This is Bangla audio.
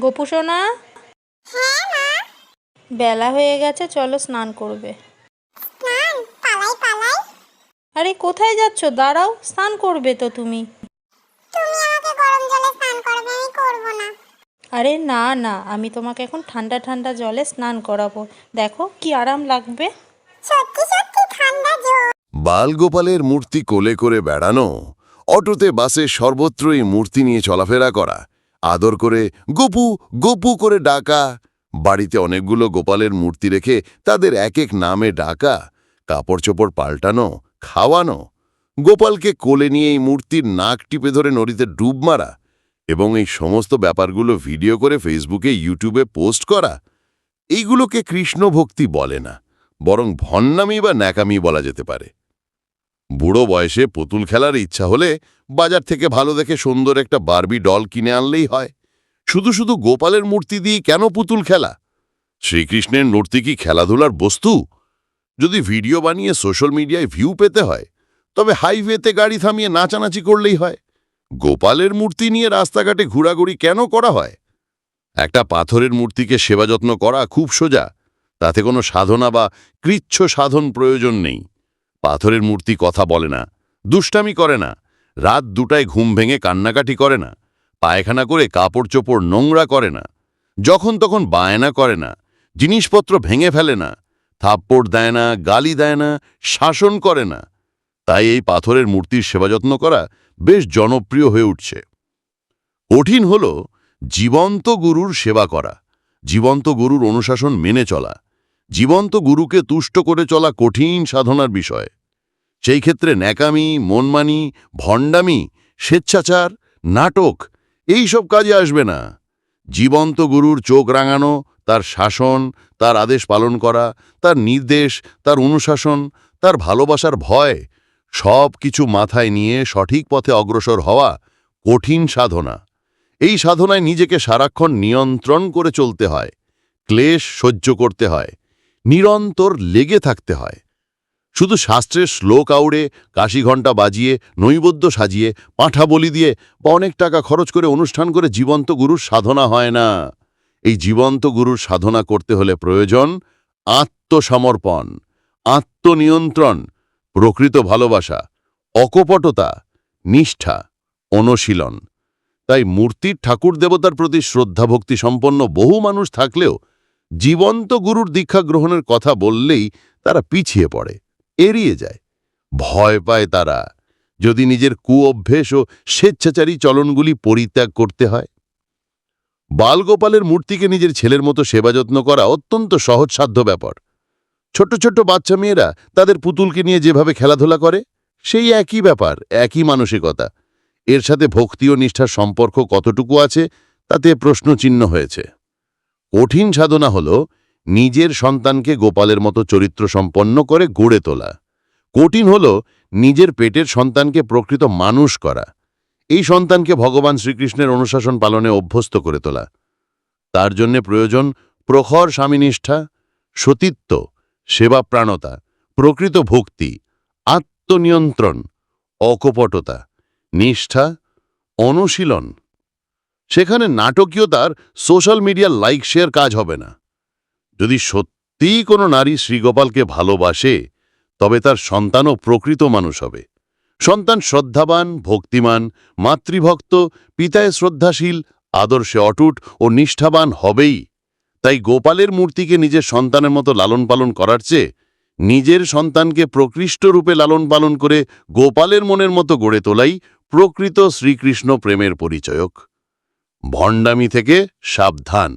গোপু সোনা, হ্যাঁ মা। বেলা হয়ে গেছে, চলো স্নান করবে। স্নান? পালাই পালাই। আরে কোথায় যাচ্ছ? দাঁড়াও, স্নান করবে তো তুমি। তুমি আমাকে গরম জলে স্নান করাবে, আমি করব না। আরে না না, আমি তোমাকে এখন ঠান্ডা ঠান্ডা জলে স্নান করাবো। দেখো কি আরাম লাগবে। সত্যি সত্যি ঠান্ডা জল। বালগোপালের মূর্তি কোলে করে বেড়ানো, অটোতে বাসে সর্বত্রই মূর্তি নিয়ে চলাফেরা করা, আদর করে গোপু গোপু করে ডাকা, বাড়িতে অনেকগুলো গোপালের মূর্তি রেখে তাদের এক এক নামে ডাকা, কাপড় চোপড় পাল্টানো, খাওয়ানো, গোপালকে কোলে নিয়ে এই মূর্তির নাক টিপে ধরে নদীতে ডুব মারা এবং এই সমস্ত ব্যাপারগুলো ভিডিও করে ফেসবুকে ইউটিউবে পোস্ট করা, এইগুলোকে কৃষ্ণ ভক্তি বলে না, বরং ভণ্ডামি বা ন্যাকামি বলা যেতে পারে। বুড়ো বয়সে পুতুল খেলার ইচ্ছা হলে বাজার থেকে ভালো দেখে সুন্দর একটা বারবি ডল কিনে আনলেই হয়। শুধু শুধু গোপালের মূর্তি দিয়ে কেন পুতুল খেলা? শ্রীকৃষ্ণের মূর্তি কি খেলাধুলার বস্তু? যদি ভিডিও বানিয়ে সোশ্যাল মিডিয়ায় ভিউ পেতে হয়, তবে হাইওয়েতে গাড়ি থামিয়ে নাচানাচি করলেই হয়। গোপালের মূর্তি নিয়ে রাস্তাঘাটে ঘোরাঘুরি কেন করা হয়? একটা পাথরের মূর্তিকে সেবা যত্ন করা খুব সোজা, তাতে কোনো সাধনা বা কৃচ্ছ সাধন প্রয়োজন নেই। পাথরের মূর্তি কথা বলে না, দুষ্টামি করে না, রাত 2টায় ঘুম ভেঙে কান্নাকাটি করে না, পায়খানা করে কাপড় চোপড় নোংরা করে না, যখন তখন বায়না করে না, জিনিসপত্র ভেঙে ফেলে না, থাপ্পড় দেয় না, গালি দেয় না, শাসন করে না। তাই এই পাথরের মূর্তির সেবাযত্ন করা বেশ জনপ্রিয় হয়ে উঠছে। কঠিন হল জীবন্ত গুরুর সেবা করা, জীবন্ত গুরুর অনুশাসন মেনে চলা। জীবন্ত গুরুকে তুষ্ট করে চলা কঠিন সাধনার বিষয়। সেই ক্ষেত্রে ন্যাকামি, মনমানি, ভণ্ডামি, স্বেচ্ছাচার, নাটক এই সব কাজে আসবে না। জীবন্ত গুরুর চোখ রাঙানো, তার শাসন, তার আদেশ পালন করা, তার নির্দেশ, তার অনুশাসন, তার ভালোবাসার ভয়, সব কিছু মাথায় নিয়ে সঠিক পথে অগ্রসর হওয়া কঠিন সাধনা। এই সাধনায় নিজেকে সারাক্ষণ নিয়ন্ত্রণ করে চলতে হয়, ক্লেশ সহ্য করতে হয়, নিরন্তর লেগে থাকতে হয়। শুধু শাস্ত্রের শ্লোক আউড়ে, কাশি ঘণ্টা বাজিয়ে, নৈবেদ্য সাজিয়ে, পাঁঠা বলি দিয়ে বা অনেক টাকা খরচ করে অনুষ্ঠান করে জীবন্ত গুরুর সাধনা হয় না। এই জীবন্ত গুরুর সাধনা করতে হলে প্রয়োজন আত্মসমর্পণ, আত্মনিয়ন্ত্রণ, প্রকৃত ভালোবাসা, অকপটতা, নিষ্ঠা, অনুশীলন। তাই মূর্তির ঠাকুর দেবতার প্রতি শ্রদ্ধাভক্তি সম্পন্ন বহু মানুষ থাকলেও জীবন্ত গুরুর দীক্ষা গ্রহণের কথা বললেই তারা পিছিয়ে পড়ে, এড়িয়ে যায়, ভয় পায় তারা, যদি নিজের কুঅভ্যেস ও স্বেচ্ছাচারী চলনগুলি পরিত্যাগ করতে হয়। বালগোপালের মূর্তিকে নিজের ছেলের মতো সেবাযত্ন করা অত্যন্ত সহজসাধ্য ব্যাপার। ছোট্ট ছোট্ট বাচ্চা মেয়েরা তাদের পুতুলকে নিয়ে যেভাবে খেলাধুলা করে, সেই একই ব্যাপার, একই মানসিকতা। এর সাথে ভক্তি ও নিষ্ঠার সম্পর্ক কতটুকু আছে তাতে প্রশ্নচিহ্ন হয়েছে। কঠিন সাধনা হল নিজের সন্তানকে গোপালের মতো চরিত্র সম্পন্ন করে গড়ে তোলা। কঠিন হল নিজের পেটের সন্তানকে প্রকৃত মানুষ করা, এই সন্তানকে ভগবান শ্রীকৃষ্ণের অনুশাসন পালনে অভ্যস্ত করে তোলা। তার জন্যে প্রয়োজন প্রখর স্বামীনিষ্ঠা, সতীত্ব, সেবাপ্রাণতা, প্রকৃত ভক্তি, আত্মনিয়ন্ত্রণ, অকপটতা, নিষ্ঠা, অনুশীলন। সেখানে নাটকীয়তার সোশ্যাল মিডিয়ার লাইক শেয়ার কাজ হবে না। যদি সত্যিই কোনো নারী শ্রীগোপালকে ভালোবাসে, তবে তার সন্তানও প্রকৃত মানুষ হবে। সন্তান শ্রদ্ধাবান, ভক্তিমান, মাতৃভক্ত, পিতায় শ্রদ্ধাশীল, আদর্শে অটুট ও নিষ্ঠাবান হবেই। তাই গোপালের মূর্তিকে নিজের সন্তানের মতো লালন পালন করার চেয়ে নিজের সন্তানকে প্রকৃষ্ট রূপে লালন পালন করে গোপালের মনের মতো গড়ে তোলাই প্রকৃত শ্রীকৃষ্ণ প্রেমের পরিচয়ক। ভণ্ডামি থেকে সাবধান।